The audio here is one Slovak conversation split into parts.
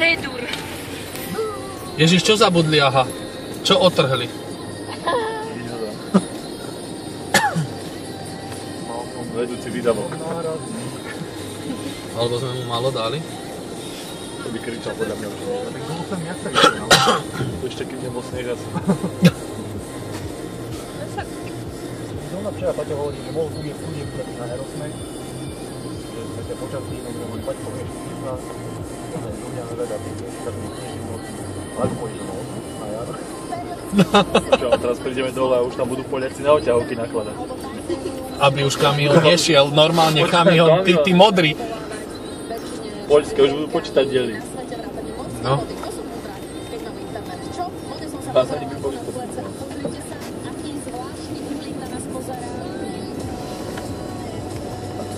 Cédur. Ježiš, čo zabudli, aha? Čo otrhli? Vedúci výdavok. Alebo sme mu málo dali? To by kričal podľa mňa už. Ešte keď nebol sneh asi. Zrovna včera Paťo hovorí, že bol tu je na Aerosmech. Že sme ťa počasí, no že môj Paťo povieš, že sa do mňa neveda, tak mi kniží moc. Ale pôjde no, a ja. Čo, teraz prídeme dole a už tam budú Poliaci na oťahovky nakladať. Aby už kamión nešiel, normálne kamión, tí modrí. Poľské už budú počítať diely. No. Dá sa nikdy počítať.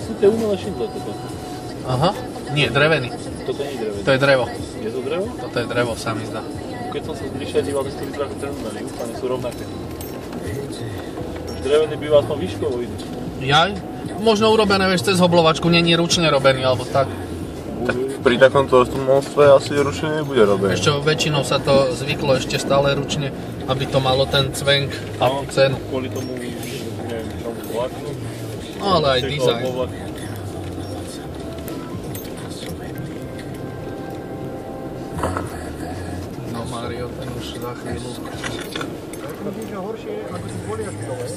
Sú tie umelé šindle toto. Aha, nie, drevený. Toto nie je drevený. To je drevo. Je to drevo? Toto je drevo, sa mi zdá. Keď som sa zbližšia díval, tak to vyzerá ako ten umelý. Úplne sú rovnaké. Už drevený býva aspoň výškovo vidieť. Jaj? Možno urobené, vieš, cez hoblovačku, nie ručne robený, alebo tak. Tak pri takomto monstve asi ručne nebude robené. Ešte väčšinou sa to zvyklo ešte stále ručne, aby to malo ten cvenk a cenu. Kvôli tomu, neviem, čomu vláknu. Ale aj dizajn. No Mario, ten už za chvíľu. Niečo horšie, ako si Poliaci dole.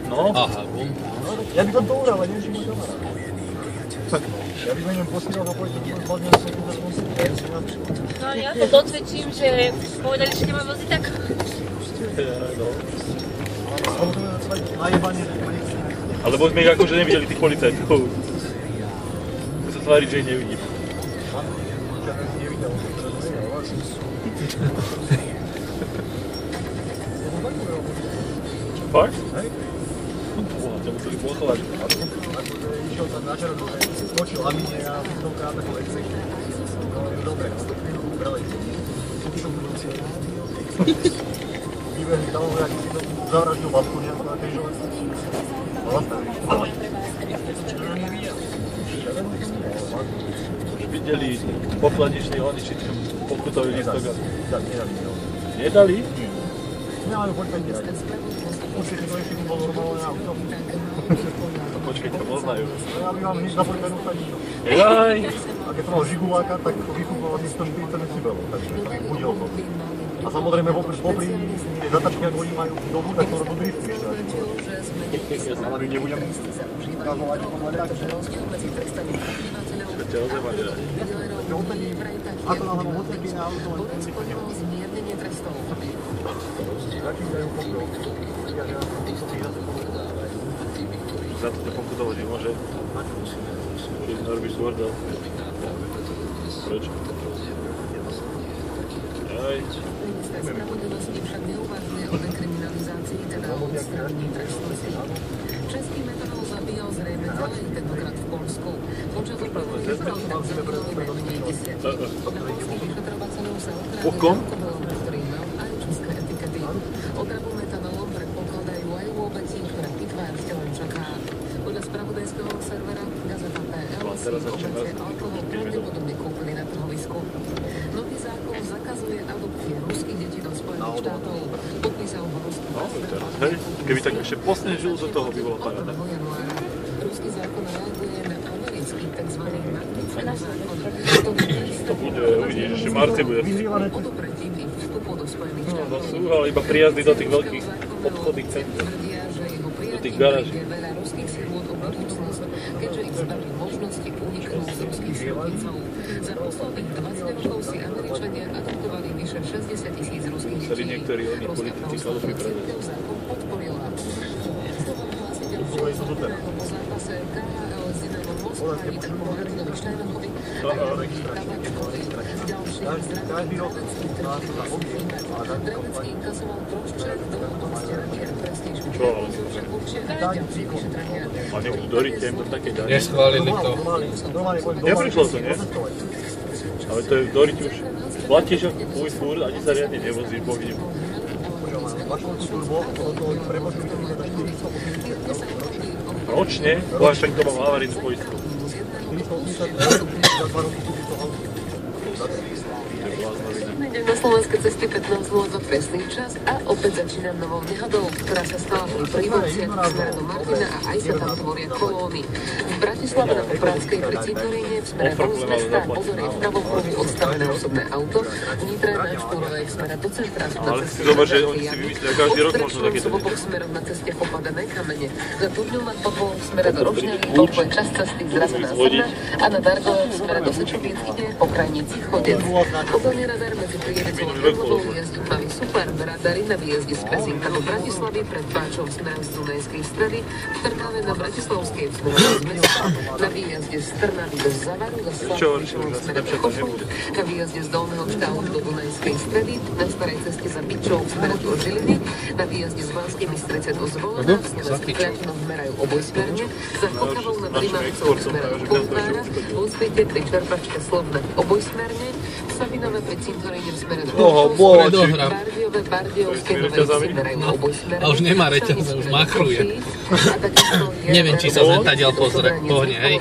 No. Aha, bum. Ja by som to ural, ale neviem, či môj kamarát. Ja by mením posílal a povedal, že môj podňa sa tu zakonsiť. No ja to dosvedčím, že povedali, že nemám voziť tak. Alebo sme ich akože nevideli tých policajtov. Musím sa tváriť, že ich nevidím. Fakt? Hej. Boha, to museli pochovať. Išiel tam na červú, skočil a mne a vysokrát ako lekci. No, je dobre, na to chvíľu ubrali. Vybehli tam, aký si to zavraždil babku nejakú na tej železnici. A zastavili. Už videli pokladničný honiči, pokutový listok. Nedali. Nedali? Nemajú poď 5 radi. Určite to ešte bol normálne auto. Počkej, to poznajú. Ja by vám hneď na poľbenú stanicu. Jaj! A keď som mal žiguláka, tak vychúpal asi 140 decibelov, takže to mi budil to. A samozrejme popri tej zatačky, ak oni majú dobu, tak to robú drifty ešte. Ale my nebudem ukazovať pomaly tak, že To ťa rozjebať, že? ako na hlavu odseký na auto, len ten si začínajú pokoj. Za to ťa pokutovať nemôže. Keď narobíš svordal. Prečo? Jaj. Spravodlivosti však neuvažuje o dekriminalizácii, teda o odstránení trestnosti. Český metanol zabíjal zrejme ďalej, tentokrát v Poľsku. Počas opravu vyzval tak zabilo najmenej 10. Podľa polských vyšetrovateľov sa otrávil alkoholom, ktorý mal aj české etikety. Otravu metanolom predpokladajú aj u obetí, ktoré pitva v telom čaká. Podľa spravodajského servera Gazeta.pl si obete alkohol pravdepodobne kúpili na trhovisku. Nový zákon zakazuje adopcie ruských detí do Spojených štátov. Podpísal ho ruský Hej, keby tak ešte posnežil, zo toho by bolo paráda. Ruský zákon reaguje na americký tzv. Magnitsky zákon. To bude, uvidíš, ešte Marci bude. Odopretím ich vstupu do Spojených štátov. No sú, ale iba prijazdy do tých veľkých obchodných centier. Do tých garáží. Veľa ruských síľ o budúcnosť, keďže ich zbaví možnosti uniknúť z ruských silnicov. Za posledných 20 rokov si Američania adoptovali vyše 60 000 ruských detí. Tady niektorí oni politici kalofy predali. Zákon podporila. Po zápase KHL s Dynamom Moskva Vítor Pohrinovi Štajnovi každý rok Dravecký inkasoval trošček do obstarania a prestíž. Čo, ale? A nebudú doriť, ja im to také dajú. Neschválili to. Neprišlo to, nie? Ale to je doriť už. Platíš ako tvoj fúr, ani sa riadne nevozíš, bohým. Ročne? Boha, však to mám havarijnú poistku. za 2 roky kúpiť to auto. Idem na slovenské cesty 15:02 presný čas a opäť začínam novou nehodou, ktorá sa stala pri Prívociach v smere do Martina a aj sa tam tvoria kolóny. V Bratislave na Popradskej pri Cintoríne v smere von z mesta pozor je v pravom pruhu odstavené osobné auto, v Nitre na Štúrovej v smere do centra sú na ceste dobre, že oni si vymyslia každý rok možno takéto. V oboch smeroch na ceste popadané kamene. Za Turňou nad Popou v smere do Rožňavy blokuje časť cesty zrazená zrna a na Dargove v smere do Sečovieckyne po krajnici Chodec. Okolný radar medzi Prievidicou a Karlovou jazdí tmavý super, radary na výjazde z Pezinka do Bratislavy pred Páčom smerom z Dunajskej Stredy, v Trnave na Bratislavskej v smere z mesta, na výjazde z Trnavy do Zavaru, za Slavničovom v smere do Košov, na výjazde z Dolného Štálu do Dunajskej Stredy, na starej ceste za Bičou v smere do Žiliny, na výjazde z Banskej Bystrice do Zvolena, v smere za Kľačinou merajú obojsmerne, za Kokavou na Rimavicou v smere do Poltára, v Úsvite pri Čerpačke Slovna obojsmerne, v Savinove pri Cintoríne v smere do Predohra. Bardiovské Novejice merajú obojsmerne. A už nemá reťaz, už machruje. Neviem, či sa zretadiaľ pohne, hej.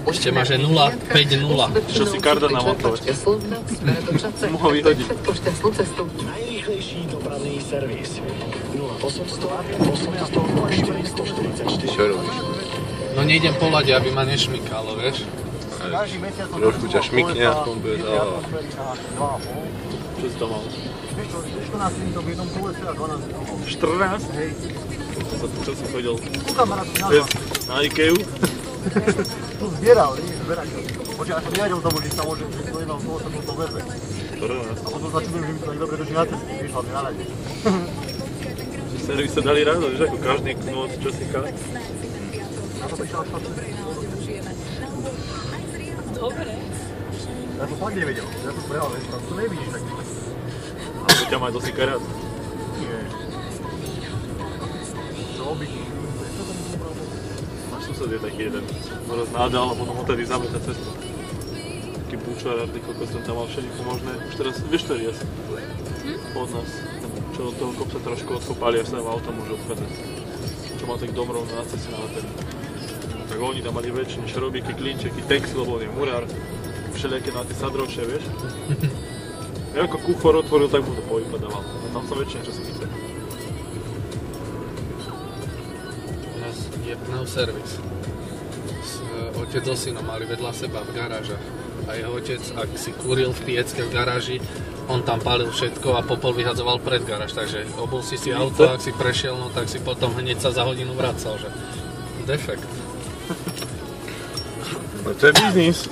Ešte má, že 0,5,0. Čo si karda na motor. Mohol vyhodiť. Najrýchlejší dopravný servis 0800 800 444. Čo robíš? No nejdem po lade, aby ma nešmykalo, vieš. Trošku ťa šmykne a v tom bude dávať. Čo si to mal? Vieš čo, 14 dní to v jednom kolese a 12 dní. 14? Hej, Čo si chodil? tu kamarát si Cez nazval. na Ikeu? Tu zbieral, nie zberateľ. Počkaj, ja som nevedel tomu, že sa môže, že si to jednom kolese to verbe. 14. A potom sa čudujem, že mi to tak dobre drží na ceste, vieš, hlavne na rade. Servis sa dali ráno, vieš, ako každý noc časíka. Ja som prišiel až fakt. Dobre. Ja som fakt nevedel, ja som prehal, vieš, tam to nevidíš tak. Alebo ťa má dosíka rád. Nie. Čo robiť? Náš sused je taký jeden. Raz nádal a potom odtedy zameta cestu. Taký búčar, ty kokos, ten tam mal všetko možné. Už teraz, vieš, ktorý asi? Od nás. Čo od toho kopca trošku odkopali, až sa v auta môže obchádzať. Čo má tak dom rovno na ceste nalepený. Tak oni tam mali väčšie šrobíky, klinčeky, text, lebo on je murár. Všelijaké na tie sadročie, vieš? Ja ako kufor otvoril, tak mu to povypadával. A tam sa väčšie čo si chce. U nás je pneuservis. Otec so synom mali vedľa seba v garážach. A jeho otec, ak si kúril v piecke v garáži, on tam palil všetko a popol vyhadzoval pred garáž. Takže obul si auto, ak si prešiel, no tak si potom hneď sa za hodinu vracal, že defekt. No to je biznis.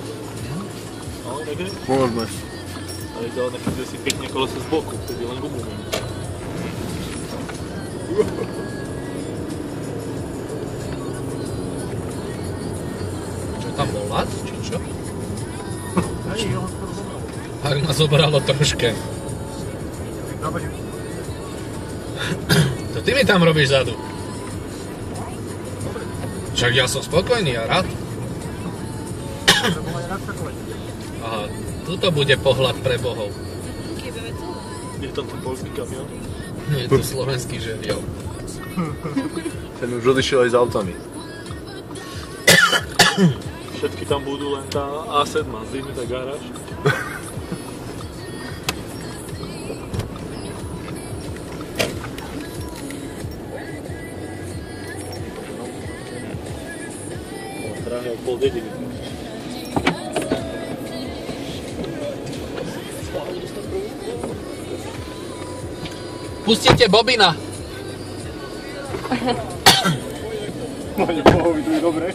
No, také? Môžeme. Ale ideálne, keď si pekne kolese z boku, vtedy len gumu mení. Čo tam bol lad? Či čo? Hej, ja ho skoro zobral. Tak ma zobralo troške. To ty mi tam robíš zadu. Však ja som spokojný a rád. Aha, tuto bude pohľad pre bohov. Je tam ten polský kamión? Nie, to slovenský želiel. Ten už odišiel aj s autami. Všetky tam budú, len tá A7 má zdvihnutá garáž. Drahé od pol dediny. Pustite Bobina! Pane Bohovi, to je dobré.